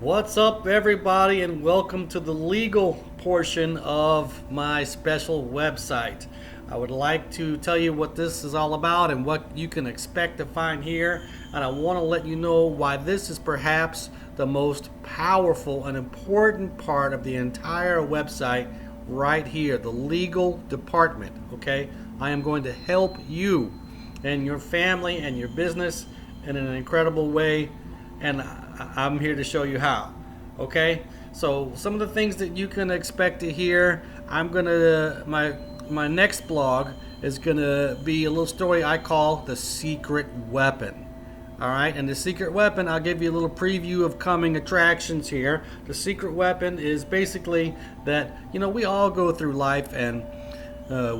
What's up, everybody, and welcome to the legal portion of my special website. I would like to tell you what this is all about and what you can expect to find here, and I want to let you know why this is perhaps the most powerful and important part of the entire website right here, the legal department. Okay, I am going to help you and your family and your business in an incredible way, and I'm here to show you how. Okay, so some of the things that you can expect to hear, my next blog is gonna be a little story I call the secret weapon. All right, and the secret weapon, I'll give you a little preview of coming attractions here. The secret weapon is basically that we all go through life and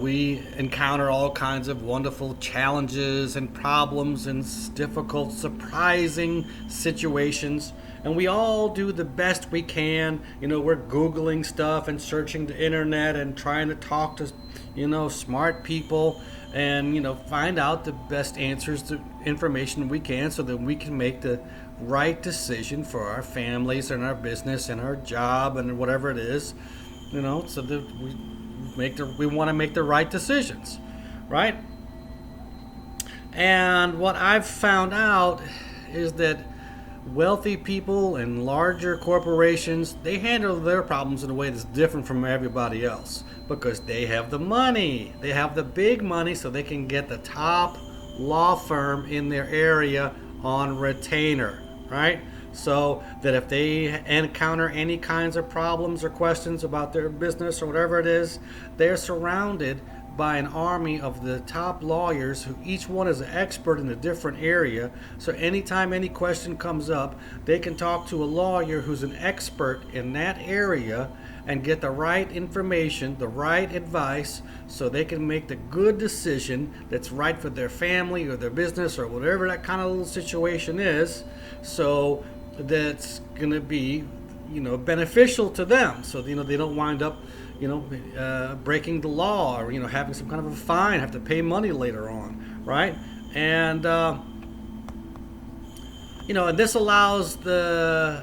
we encounter all kinds of wonderful challenges and problems and difficult, surprising situations. And we all do the best we can. We're Googling stuff and searching the internet and trying to talk to, smart people and, find out the best answers to information we can so that we can make the right decision for our families and our business and our job and whatever it is, so that we want to make the right decisions, right? And what I've found out is that wealthy people and larger corporations, they handle their problems in a way that's different from everybody else because they have the money. They have the big money, so they can get the top law firm in their area on retainer, right? So that if they encounter any kinds of problems or questions about their business or whatever it is, they're surrounded by an army of the top lawyers who each one is an expert in a different area. So anytime any question comes up, they can talk to a lawyer who's an expert in that area and get the right information, the right advice, so they can make the good decision that's right for their family or their business or whatever that kind of little situation is. So that's going to be beneficial to them, so they don't wind up breaking the law or having some kind of a fine, have to pay money later on, right? And and this allows the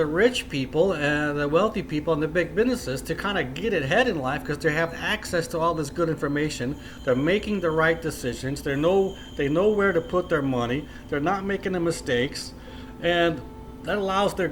rich people and the wealthy people and the big businesses to kind of get ahead in life because they have access to all this good information. They're making the right decisions. They know where to put their money. They're not making the mistakes, and that allows their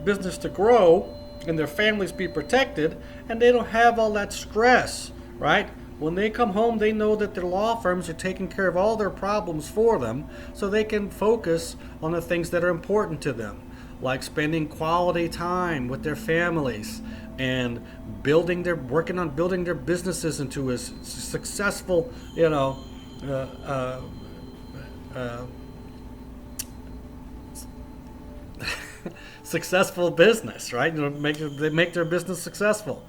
business to grow and their families be protected, and they don't have all that stress, right? When they come home, they know that their law firms are taking care of all their problems for them, so they can focus on the things that are important to them, like spending quality time with their families and working on building their businesses into a successful, successful business, right? They make their business successful,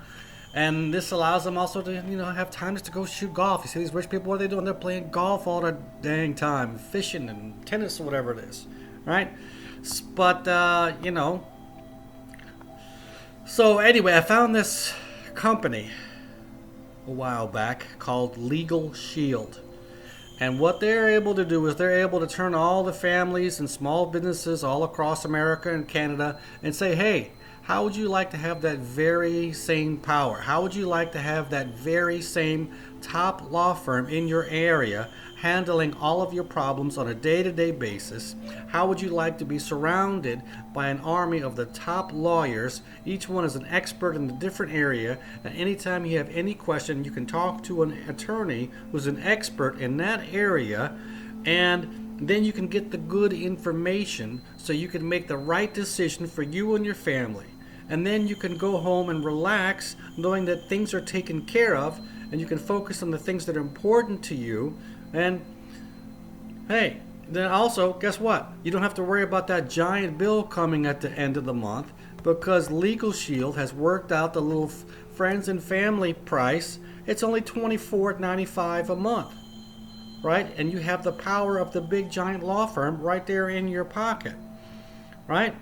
and this allows them also to have time to go shoot golf. You see these rich people, what are they doing? They're playing golf all the dang time, fishing and tennis or whatever it is, right? But so anyway, I found this company a while back called Legal Shield. And what they're able to do is they're able to turn all the families and small businesses all across America and Canada and say, hey, how would you like to have that very same power? How would you like to have that very same top law firm in your area handling all of your problems on a day-to-day basis? How would you like to be surrounded by an army of the top lawyers? Each one is an expert in a different area, and anytime you have any question, you can talk to an attorney who's an expert in that area, and then you can get the good information so you can make the right decision for you and your family. And then you can go home and relax knowing that things are taken care of, and you can focus on the things that are important to you. And hey, then also, guess what? You don't have to worry about that giant bill coming at the end of the month because Legal Shield has worked out the little friends and family price. It's only $24.95 a month, right? And you have the power of the big giant law firm right there in your pocket, right?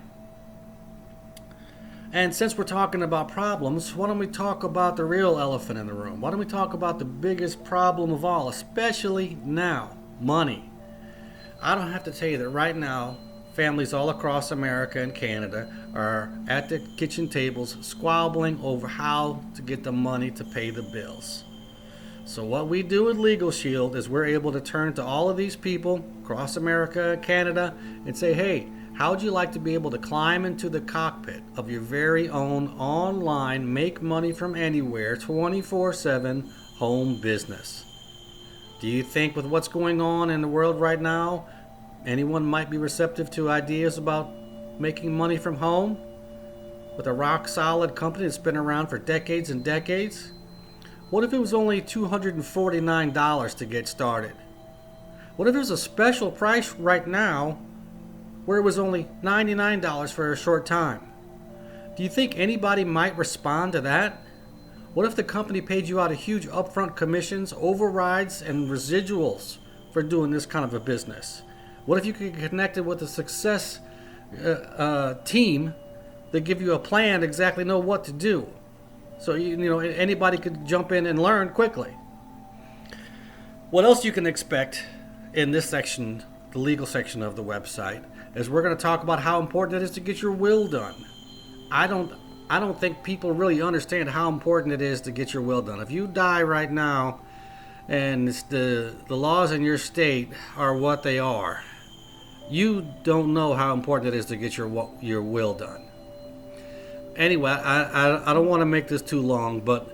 And since we're talking about problems, why don't we talk about the real elephant in the room? Why don't we talk about the biggest problem of all, especially now, money? I don't have to tell you that right now, families all across America and Canada are at the kitchen tables squabbling over how to get the money to pay the bills. So what we do with Legal Shield is we're able to turn to all of these people across America, Canada, and say, hey, how would you like to be able to climb into the cockpit of your very own online, make money from anywhere, 24/7 home business? Do you think with what's going on in the world right now, anyone might be receptive to ideas about making money from home with a rock solid company that's been around for decades and decades? What if it was only $249 to get started? What if there's a special price right now where it was only $99 for a short time? Do you think anybody might respond to that? What if the company paid you out a huge upfront commissions, overrides, and residuals for doing this kind of a business? What if you could get connected with a success team that give you a plan to exactly know what to do? So anybody could jump in and learn quickly. What else you can expect in this section, the legal section of the website, is we're going to talk about how important it is to get your will done. I don't think people really understand how important it is to get your will done. If you die right now and it's the laws in your state are what they are, you don't know how important it is to get your will done. Anyway, I don't want to make this too long, but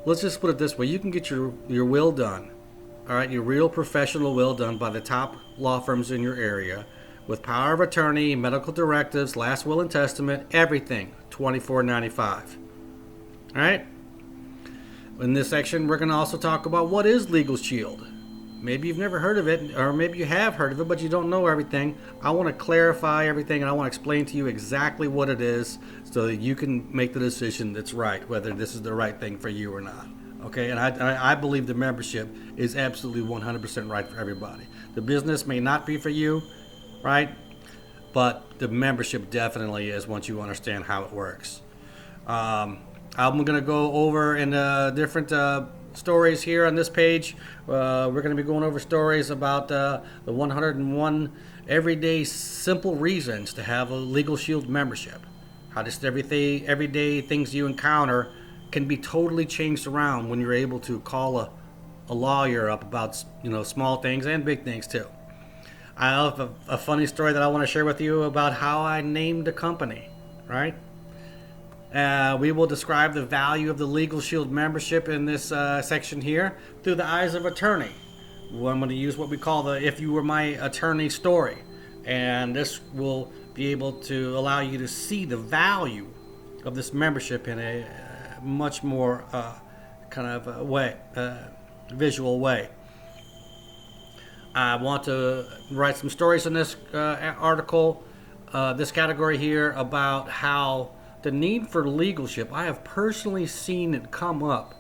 let's just put it this way. You can get your will done, all right, your real professional will done by the top law firms in your area with power of attorney, medical directives, last will and testament, everything, $24.95. All right? In this section, we're going to also talk about what is Legal Shield. Maybe you've never heard of it, or maybe you have heard of it, but you don't know everything. I want to clarify everything, and I want to explain to you exactly what it is so that you can make the decision that's right, whether this is the right thing for you or not. Okay, and I believe the membership is absolutely 100% right for everybody. The business may not be for you, right? But the membership definitely is once you understand how it works. I'm going to go over in different stories here on this page. We're going to be going over stories about the 101 everyday simple reasons to have a Legal Shield membership. How just everyday things you encounter can be totally changed around when you're able to call a lawyer up about small things and big things too. I have a funny story that I want to share with you about how I named a company, right? We will describe the value of the Legal Shield membership in this section here through the eyes of attorney. Well, I'm going to use what we call the "if you were my attorney" story. And this will be able to allow you to see the value of this membership in a much more visual way. I want to write some stories in this article, this category here, about how the need for legalship, I have personally seen it come up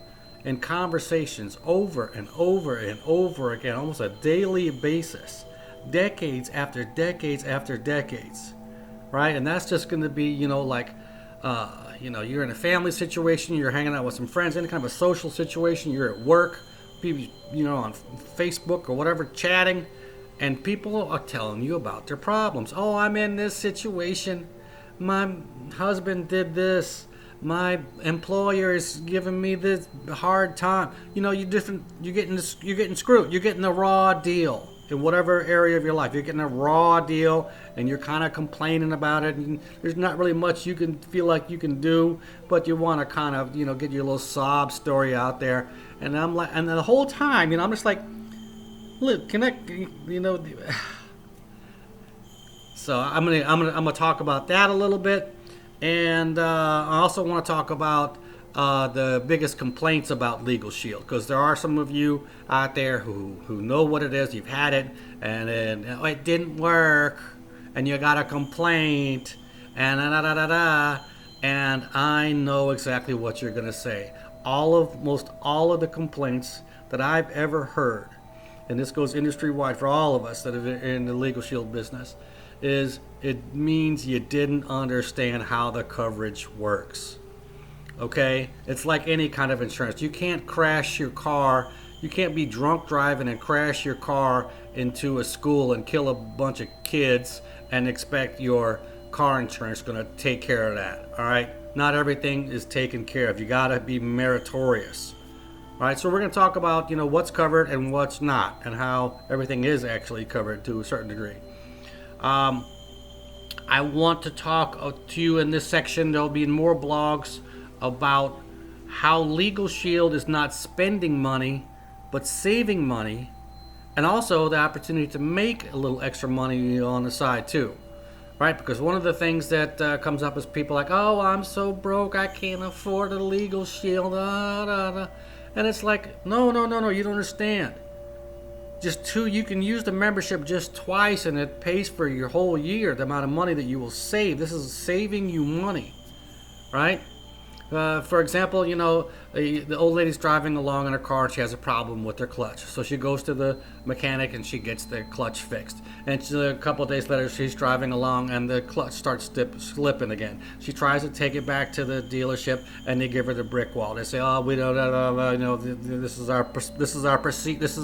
in conversations over and over and over again, almost a daily basis, decades after decades after decades, right? And that's just going to be, you're in a family situation, you're hanging out with some friends, any kind of a social situation, you're at work, people, on Facebook or whatever, chatting, and people are telling you about their problems. Oh, I'm in this situation. My husband did this. My employer is giving me this hard time. You're getting screwed. You're getting the raw deal in whatever area of your life. You're getting a raw deal, and you're kind of complaining about it. And there's not really much you can feel like you can do, but you want to kind of get your little sob story out there. And I'm like, and the whole time, I'm just like, look, connect, So I'm gonna talk about that a little bit, and I also want to talk about the biggest complaints about Legal Shield, because there are some of you out there who know what it is. You've had it, and it didn't work, and you got a complaint, and and I know exactly what you're gonna say. Most all of the complaints that I've ever heard, and this goes industry-wide for all of us that are in the Legal Shield business, is it means you didn't understand how the coverage works. Okay? It's like any kind of insurance. You can't crash your car You can't be drunk driving and crash your car into a school and kill a bunch of kids and expect your car insurance going to take care of that. All right, not everything is taken care of. You got to be meritorious. All right, so we're going to talk about what's covered and what's not, and how everything is actually covered to a certain degree. I want to talk to you in this section. There'll be more blogs about how Legal Shield is not spending money but saving money, and also the opportunity to make a little extra money on the side too, right? Because one of the things that comes up is people like, oh, I'm so broke, I can't afford a Legal Shield, and it's like, no, you don't understand. You can use the membership just twice and it pays for your whole year, the amount of money that you will save. This is saving you money, right? For example, the old lady's driving along in her car and she has a problem with her clutch. So she goes to the mechanic and she gets the clutch fixed. And a couple of days later, she's driving along and the clutch starts slipping again. She tries to take it back to the dealership and they give her the brick wall. They say, "Oh, we don't, this is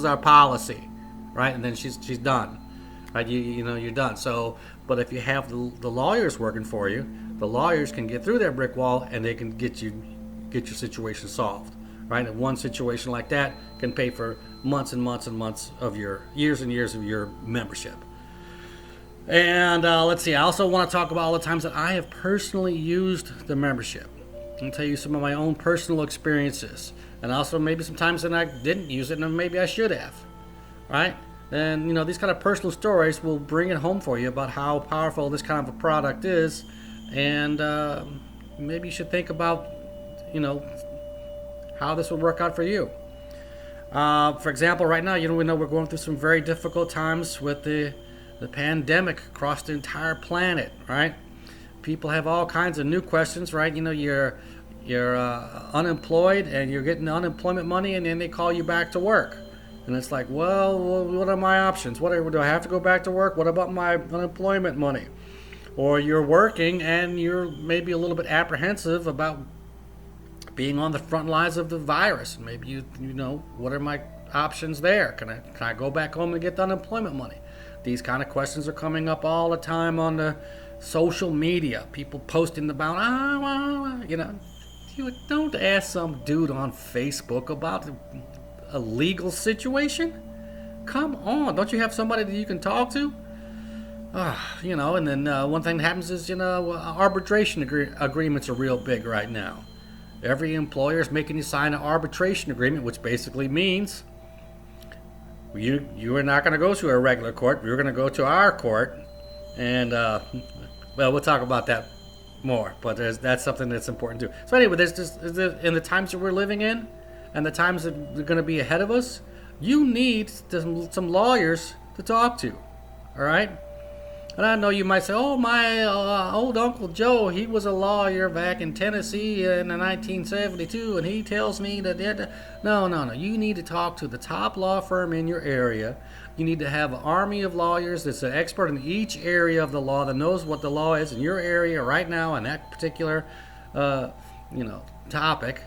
our policy," right? And then she's done, right? You're done. So, but if you have the lawyers working for you, the lawyers can get through that brick wall and they can get your situation solved, right? And one situation like that can pay for months and months and months of your years and years of your membership. And let's see, I also want to talk about all the times that I have personally used the membership. I'll tell you some of my own personal experiences, and also maybe some times that I didn't use it and maybe I should have, right? And these kind of personal stories will bring it home for you about how powerful this kind of a product is. And maybe you should think about, how this would work out for you. For example, right now, we know we're going through some very difficult times with the pandemic across the entire planet, right? People have all kinds of new questions, right? You're unemployed and you're getting unemployment money, and then they call you back to work. And it's like, well, what are my options? Do I have to go back to work? What about my unemployment money? Or you're working and you're maybe a little bit apprehensive about being on the front lines of the virus. And maybe what are my options there? Can I go back home and get the unemployment money? These kind of questions are coming up all the time on the social media. People posting about, don't ask some dude on Facebook about a legal situation. Come on, don't you have somebody that you can talk to? And then one thing that happens is, arbitration agreements are real big right now. Every employer is making you sign an arbitration agreement, which basically means you are not going to go to a regular court. You're going to go to our court, and we'll talk about that more. But that's something that's important too. So anyway, in the times that we're living in, and the times that are going to be ahead of us, you need some lawyers to talk to. All right. And I know you might say, oh, my old Uncle Joe, he was a lawyer back in Tennessee in 1972, and he tells me that... No. You need to talk to the top law firm in your area. You need to have an army of lawyers that's an expert in each area of the law, that knows what the law is in your area right now in that particular, topic.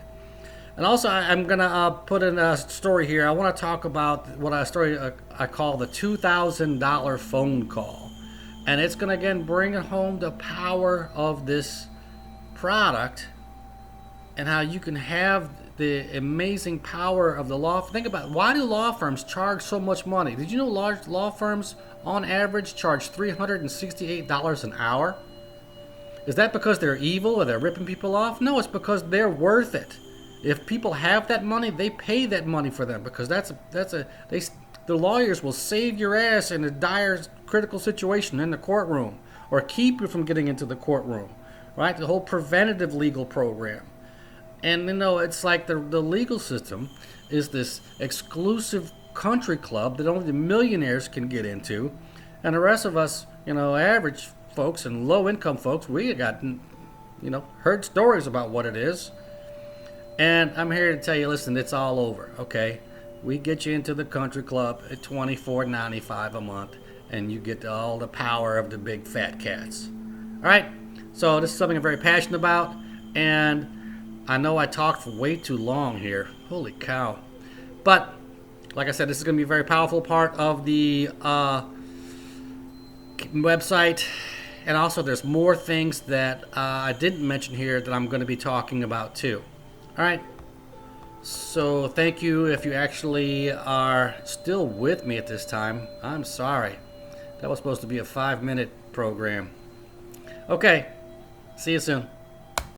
And also, I'm going to put in a story here. I want to talk about I call the $2,000 phone call. And it's going to, again, bring home the power of this product and how you can have the amazing power of the law. Think about it. Why do law firms charge so much money? Did you know large law firms, on average, charge $368 an hour? Is that because they're evil or they're ripping people off? No, it's because they're worth it. If people have that money, they pay that money for them, because the lawyers will save your ass in a dire critical situation in the courtroom, or keep you from getting into the courtroom, right? The whole preventative legal program. And it's like the legal system is this exclusive country club that only the millionaires can get into, and the rest of us, average folks and low income folks, we got heard stories about what it is. And I'm here to tell you, listen, it's all over, okay? We get you into the country club at $24.95 a month, and you get all the power of the big fat cats. All right, so this is something I'm very passionate about, and I know I talked for way too long here. Holy cow. But Like I said, this is going to be a very powerful part of the website. And also, there's more things that I didn't mention here that I'm going to be talking about too. All right. So thank you if you actually are still with me at this time. I'm sorry. That was supposed to be a 5-minute program. Okay. See you soon.